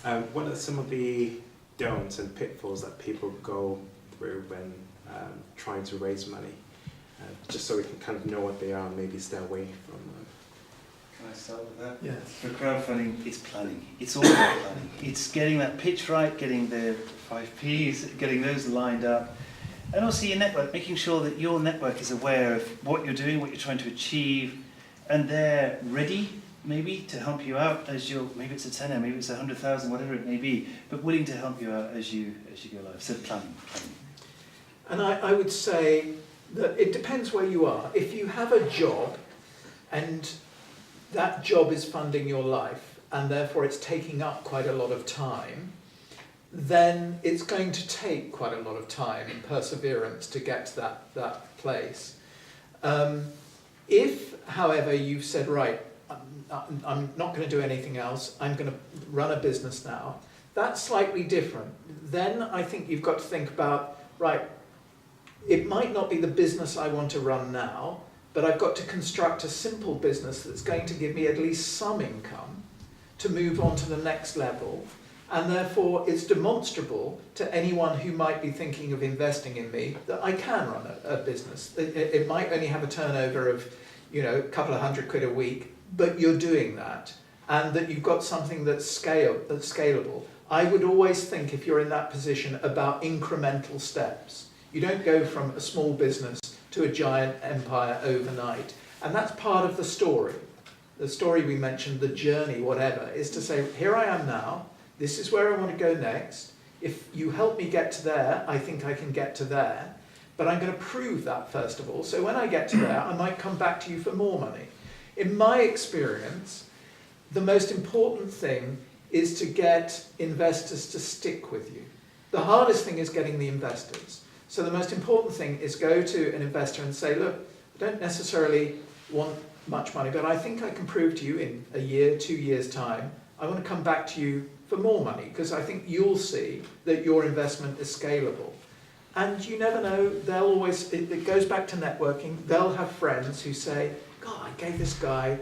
What are some of the don'ts and pitfalls that people go through when trying to raise money? Just so we can kind of know what they are and maybe stay away from them. Can I start with that? Yes. For crowdfunding, it's planning. It's all about planning. It's getting that pitch right, getting the 5 Ps, getting those lined up. And also your network, making sure that your network is aware of what you're doing, what you're trying to achieve, and they're ready, maybe, to help you out as you're, maybe it's a tenner, maybe it's 100,000, whatever it may be, but willing to help you out as you go live. So planning. And I would say that it depends where you are. If you have a job and that job is funding your life and therefore it's taking up quite a lot of time, then it's going to take quite a lot of time and perseverance to get to that place. If, however, you've said, right, I'm not going to do anything else, I'm going to run a business now, that's slightly different. Then I think you've got to think about, right, it might not be the business I want to run now, but I've got to construct a simple business that's going to give me at least some income to move on to the next level. And therefore it's demonstrable to anyone who might be thinking of investing in me that I can run a business. It might only have a turnover of, a couple of £100 a week, but you're doing that. And that you've got something that's scalable. I would always think, if you're in that position, about incremental steps. You don't go from a small business to a giant empire overnight. And that's part of the story. The story we mentioned, the journey, whatever, is to say, here I am now, this is where I want to go next. If you help me get to there, I think I can get to there. But I'm going to prove that first of all. So when I get to there, I might come back to you for more money. In my experience, the most important thing is to get investors to stick with you. The hardest thing is getting the investors. So the most important thing is go to an investor and say, look, I don't necessarily want much money, but I think I can prove to you in a year, 2 years' time, I want to come back to you for more money, because I think you'll see that your investment is scalable. And you never know, they'll always, it goes back to networking, they'll have friends who say, God, I gave this guy,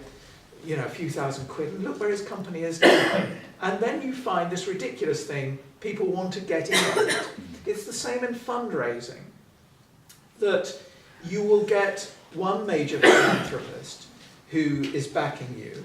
a few £1,000, and look where his company is now. And then you find this ridiculous thing, people want to get in on it. It's the same in fundraising, that you will get one major philanthropist who is backing you,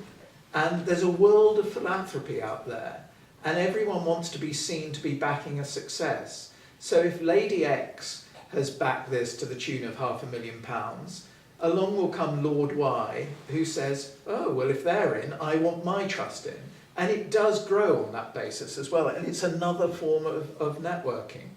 and there's a world of philanthropy out there, and everyone wants to be seen to be backing a success. So if Lady X has backed this to the tune of £500,000, along will come Lord Y, who says, oh, well, if they're in, I want my trust in. And it does grow on that basis as well, and it's another form of networking.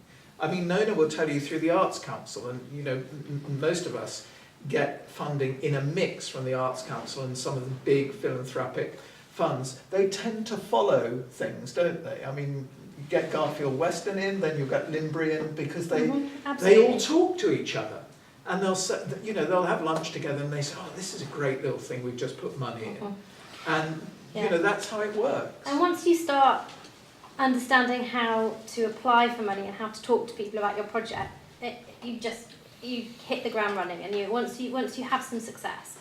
I mean, Nona will tell you through the Arts Council, and most of us get funding in a mix from the Arts Council and some of the big philanthropic funds. They tend to follow things, don't they? I mean, you get Garfield Weston in, then you've got Limbury in, because they all talk to each other. And they'll have lunch together and they say, oh, this is a great little thing, we've just put money in. And, that's how it works. And once you start understanding how to apply for money and how to talk to people about your project, you hit the ground running. And once you have some success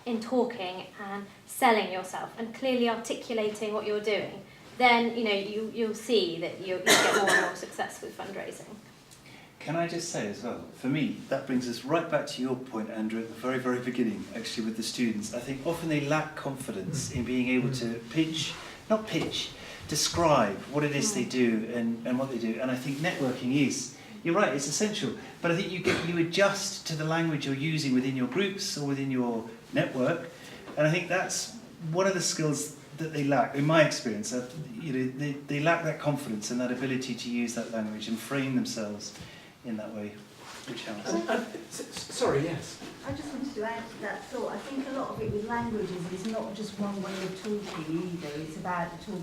in talking and selling yourself and clearly articulating what you're doing, then you'll see that you'll get more and more success with fundraising. Can I just say as well, for me, that brings us right back to your point, Andrew, at the very, very beginning, actually, with the students. I think often they lack confidence in being able to describe what it is they do and what they do. And I think networking is, you're right, it's essential. But I think you adjust to the language you're using within your groups or within your network. And I think that's one of the skills that they lack, in my experience. That, they lack that confidence and that ability to use that language and frame themselves in that way, which helps. Sorry, yes. I just wanted to add to that thought. I think a lot of it with languages is not just one way of talking either. It's about the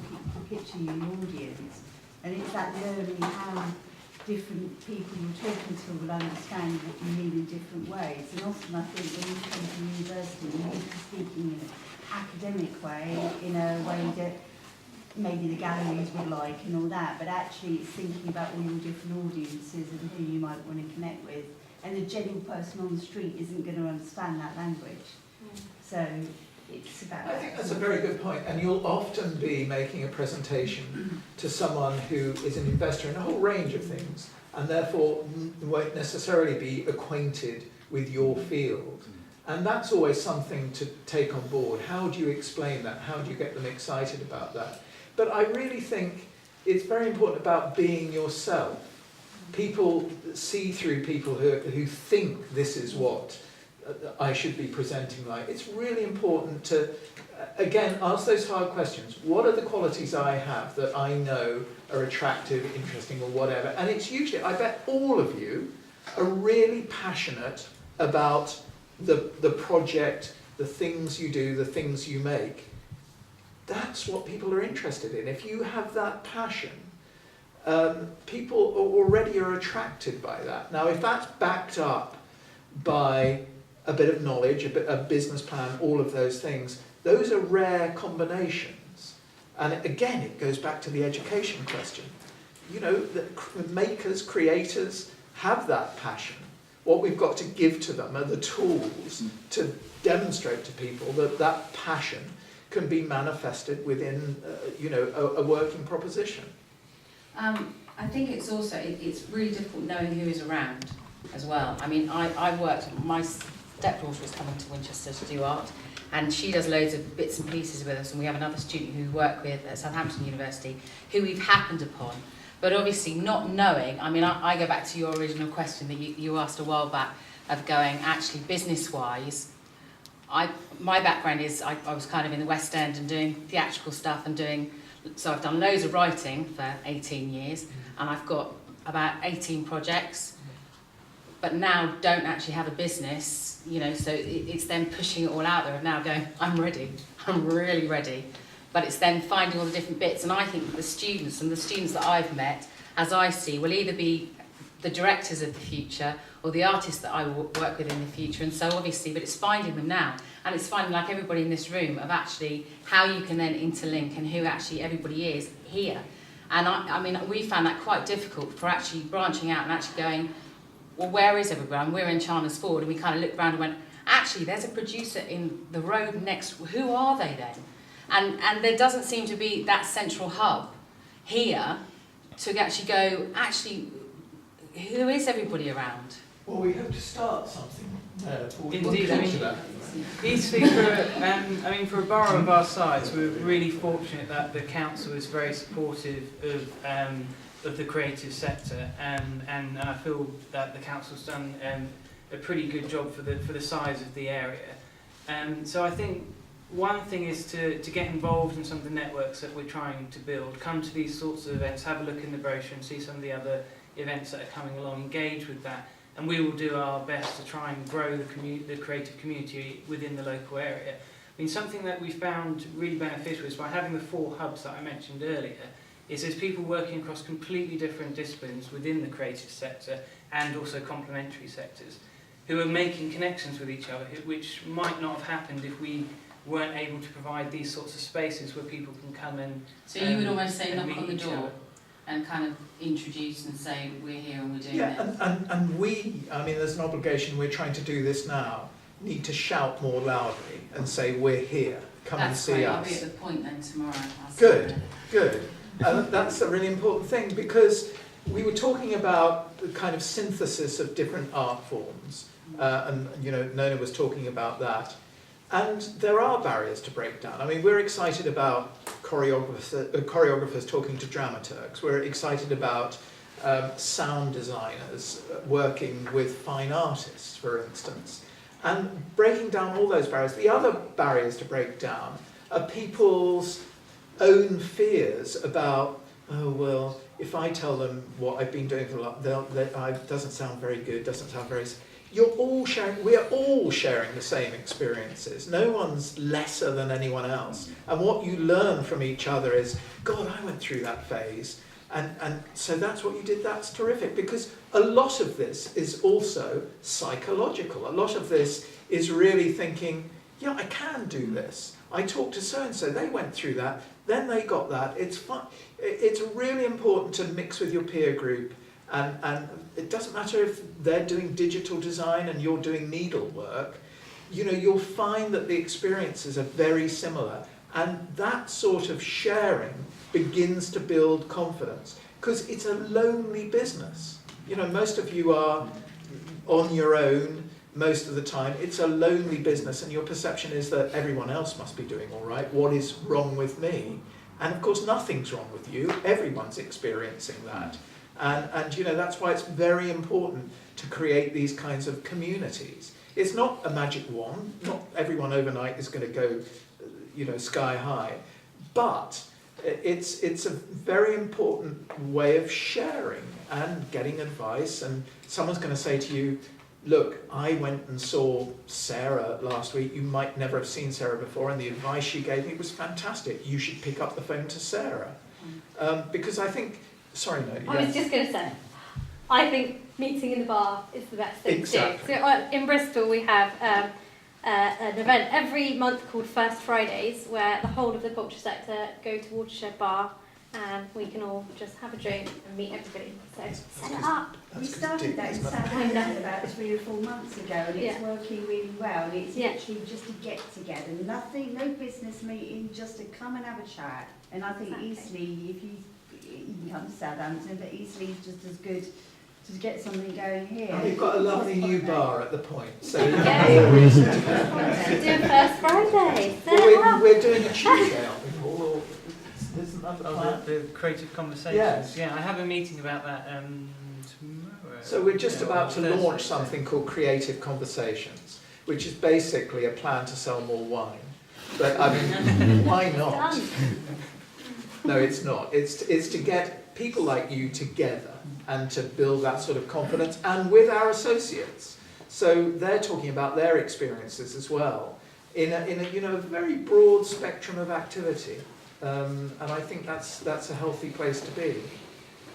picture your audience, and it's that learning how different people you're talking to will understand what you mean in different ways. And often I think when you come to university, you need to be speaking in an academic way, in a way that maybe the galleries would like and all that, but actually it's thinking about all your different audiences and who you might want to connect with. And the general person on the street isn't going to understand that language. So It's about. I think that's a very good point, and you'll often be making a presentation to someone who is an investor in a whole range of things, and therefore won't necessarily be acquainted with your field. And that's always something to take on board. How do you explain that? How do you get them excited about that? But I really think it's very important about being yourself. People see through people who think this is what I should be presenting like. It's really important to, again, ask those hard questions. What are the qualities I have that I know are attractive, interesting, or whatever? And it's usually, I bet all of you are really passionate about the project, the things you do, the things you make. That's what people are interested in. If you have that passion, people already are attracted by that. Now, if that's backed up by a bit of knowledge, a business plan, all of those things, those are rare combinations. And again, it goes back to the education question. You know, the makers, creators have that passion. What we've got to give to them are the tools to demonstrate to people that that passion can be manifested within, a working proposition. I think it's also, it's really difficult knowing who is around as well. I mean, I worked, my stepdaughter was coming to Winchester to do art, and she does loads of bits and pieces with us, and we have another student who we work with at Southampton University who we've happened upon. But obviously not knowing, I mean, I go back to your original question that you asked a while back of going, actually business-wise, my background is I was kind of in the West End and doing theatrical stuff and so I've done loads of writing for 18 years and I've got about 18 projects, but now don't actually have a business, so it's then pushing it all out there and now going, I'm ready, I'm really ready. But it's then finding all the different bits, and I think the students that I've met, as I see, will either be the directors of the future or the artists that I will work with in the future. And so obviously, but it's finding them now, and it's finding, like everybody in this room, of actually how you can then interlink and who actually everybody is here. And I mean, we found that quite difficult for actually branching out and actually going, well, where is everybody? And we're in Chandler's Ford, and we kind of looked around and went, actually, there's a producer in the road next. Who are they then? And there doesn't seem to be that central hub here to actually go, actually, who is everybody around? Well, we hope to start something there. Indeed, I mean, easily for a borough of our size, we're really fortunate that the council is very supportive of the creative sector, and I feel that the council's done a pretty good job for the size of the area. So I think one thing is to get involved in some of the networks that we're trying to build, come to these sorts of events, have a look in the brochure and see some of the other events that are coming along, engage with that, and we will do our best to try and grow the creative community within the local area. I mean, something that we found really beneficial is by having the 4 hubs that I mentioned earlier, is there's people working across completely different disciplines within the creative sector and also complementary sectors who are making connections with each other, which might not have happened if we weren't able to provide these sorts of spaces where people can come and So you would almost say knock meet on the each door other. and kind of introduce and say, we're here and we're doing Yeah, this. and we, I mean, there's an obligation, we're trying to do this now, need to shout more loudly and say, we're here, come and That's see great. us. I'll be at the point then tomorrow. Good, good. That's a really important thing, because we were talking about the kind of synthesis of different art forms, and Nona was talking about that. And there are barriers to break down. I mean, we're excited about choreographers talking to dramaturgs. We're excited about sound designers working with fine artists, for instance. And breaking down all those barriers. The other barriers to break down are people's own fears about, oh, well, if I tell them what I've been doing for a lot, it doesn't sound very good, doesn't sound very... we're all sharing the same experiences. No one's lesser than anyone else. And what you learn from each other is, God, I went through that phase. And so that's what you did, that's terrific. Because a lot of this is also psychological. A lot of this is really thinking, yeah, I can do this. I talked to so-and-so, they went through that, then they got that. It's fun. It's really important to mix with your peer group. And it doesn't matter if they're doing digital design and you're doing needlework. you know, you'll find that the experiences are very similar, and that sort of sharing begins to build confidence, because it's a lonely business. You know, most of you are on your own most of the time. It's a lonely business, and your perception is that everyone else must be doing all right. What is wrong with me? And of course, nothing's wrong with you. Everyone's experiencing that. And you know, that's why it's very important to create these kinds of communities. It's not a magic wand. Not everyone overnight is going to go, you know, sky high. But it's a very important way of sharing and getting advice. And someone's going to say to you, look, I went and saw Sarah last week. You might never have seen Sarah before, and the advice she gave me was fantastic. You should pick up the phone to Sarah. Because I think, sorry, no. I was just going to say, I think meeting in the bar is the best thing Exactly. to do. So in Bristol we have an event every month called First Fridays, where the whole of the culture sector go to Watershed Bar, and we can all just have a drink and meet everybody. So set it up. We started that in Southampton about 3 or 4 months ago, and it's working really well. And it's literally just a get together, nothing, no business meeting, just to come and have a chat. And I think Eastleigh, if you can come to Southampton, but Eastleigh is just as good to get something going here. And we've got a lovely new bar at the Point, so Do you a can First Friday. Set it well, up. we're doing a Tuesday, aren't we, Paul? Or isn't that the plan? The creative conversations. Yes. Yeah, I have a meeting about that tomorrow. So we're just Yeah, about to Thursday, launch so- something called Creative Conversations, which is basically a plan to sell more wine. But I mean, why not? Done. No, it's not. It's to get people like you together and to build that sort of confidence, and with our associates. So they're talking about their experiences as well, in a you know, very broad spectrum of activity. And I think that's a healthy place to be.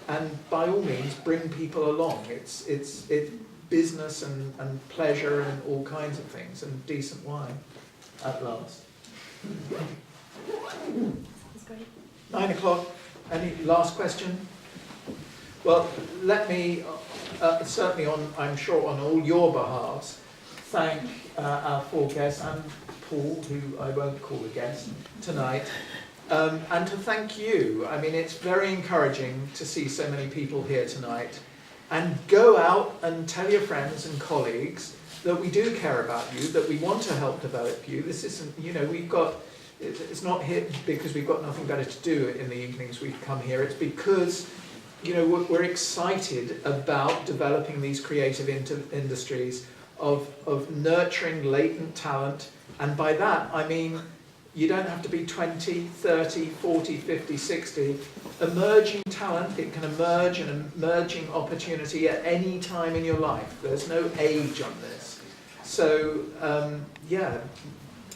And by all means, bring people along. It's business and pleasure and all kinds of things, and decent wine at last. That's great. 9 o'clock. Any last question? Well, let me certainly I'm sure on all your behalves, thank our 4 guests and Paul, who I won't call a guest tonight. And to thank you. I mean, it's very encouraging to see so many people here tonight. And go out and tell your friends and colleagues that we do care about you, that we want to help develop you. This isn't, you know, it's not here because we've got nothing better to do in the evenings we come here. It's because, you know, we're excited about developing these creative industries, of nurturing latent talent. And by that, I mean, you don't have to be 20, 30, 40, 50, 60. Emerging talent, it can emerge, an emerging opportunity at any time in your life. There's no age on this. So,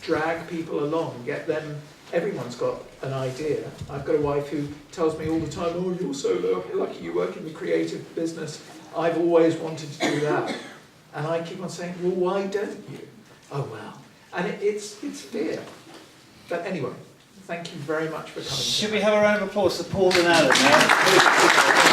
drag people along, get them. Everyone's got an idea. I've got a wife who tells me all the time, oh, you're so lucky you work in the creative business. I've always wanted to do that. And I keep on saying, well, why don't you? Oh, well. And it's fear. But anyway, thank you very much for coming. Should we have a round of applause for Paul and Alan?